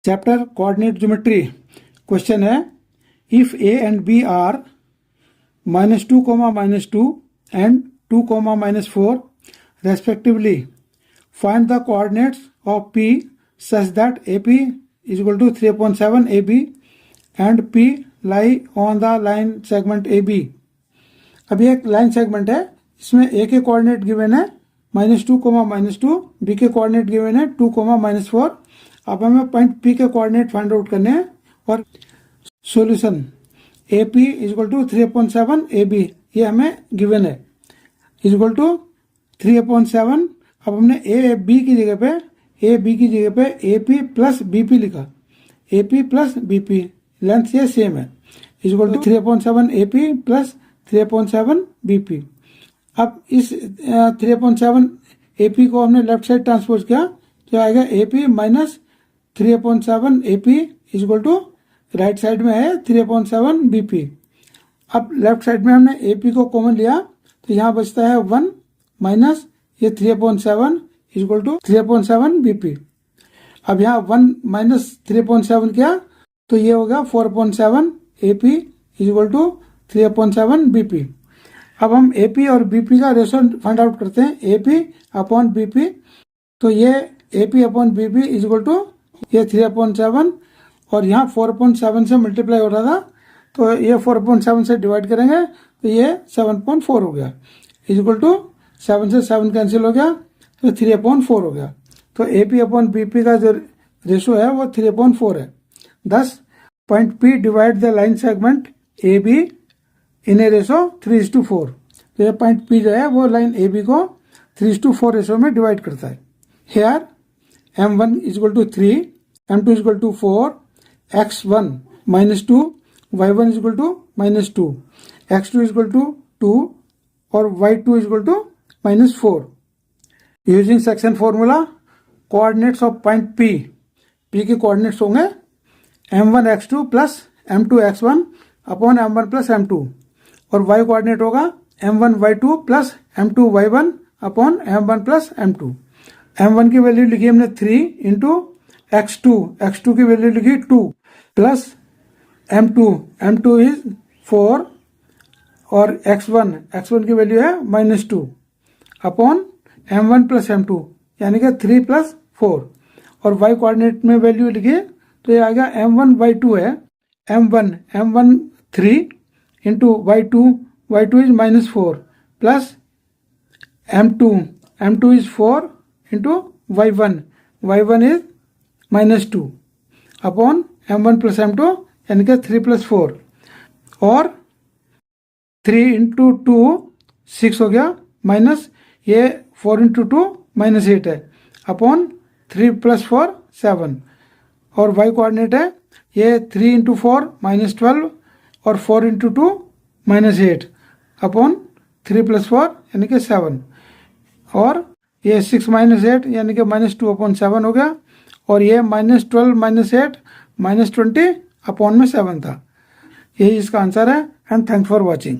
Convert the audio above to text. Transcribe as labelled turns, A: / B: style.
A: Chapter coordinate geometry. Question है if A and B are -2, -2 and 2, -4 respectively, find the coordinates of P such that AP is equal to 3/7 AB and P lie on the line segment AB। अभी एक line segment है, इसमें A के coordinate given है -2, -2, B के coordinate given है 2, -4। अब हमें पॉइंट P के कोऑर्डिनेट फाइंड आउट करने हैं और solution AP is equal to 3/7 AB ये हमें गिवन है इज इक्वल टू 3/7। अब हमने ए बी की जगह पे AP प्लस BP लिखा, AP प्लस BP, लेंथ ये सेम है, is equal to 3/7 AP plus 3/7 BP। अब इस 3/7 AP को हमने लेफ्ट साइड ट्रांसपोज किया तो आएगा AP minus 3/7 AP is equal to right side में है 3/7 BP। अब लेफ्ट साइड में हमने AP को कॉमन लिया तो यहाँ बचता है 1 माइनस ये 3/7 इज इक्वल टू 3/7 BP। अब यहाँ 1 माइनस 3/7 किया तो ये होगा 4/7 AP is equal to 3/7 BP। अब हम AP और BP का रेशो फाइंड आउट करते हैं, AP अपॉन BP। तो ये AP upon BP is equal to ये 3/7 और यहाँ 4/7 से मल्टीप्लाई हो रहा था तो ये 4/7 से डिवाइड करेंगे तो ये 7.4 हो गया इज इक्वल टू 7 से 7 कैंसिल हो गया तो 3/4 हो गया। तो AP अपॉन BP का जो रेशो है वो 3/4 है। thus point P divide the line segment AB in A ratio 3:4। तो ये पॉइंट P जो है वो लाइन AB को 3:4 रेशो में डिवाइड करता है। Here M1 is equal to 3, M2 is equal to 4, X1 -2, Y1 is equal to -2, X2 is equal to 2 और Y2 is equal to -4। Using section formula coordinates of point P के coordinates होंगे M1 X2 plus M2 X1 upon M1 plus M2 और Y coordinate होगा M1 Y2 plus M2 Y1 upon M1 plus M2। M1 की value लिखी हमने 3 into X2 की value लिखी 2 plus M2 is 4 और X1 की वैल्यू है -2 अपॉन M1 प्लस M2 यानी कि 3 प्लस 4 और Y कोऑर्डिनेट में वैल्यू लिखी तो ये आ गया M1 Y2 है, M1 3 into Y2 is -4 plus M2 is 4 into Y1 is -2 upon M1 plus M2 यानी कि 3 प्लस 4 और 3 इंटू 2 6 हो गया माइनस ये 4 इंटू 2 -8 है अपॉन 3 प्लस 4 7 और Y कोऑर्डिनेट है ये 3 इंटू 4 -12 और 4 इंटू 2 -8 अपॉन 3 प्लस 4 यानी कि 7 और ये 6 -8 यानी कि -2/7 हो गया और ये -12 -8 -20 अपॉन में 7 था। यही इसका आंसर है एंड थैंक्स फॉर वॉचिंग।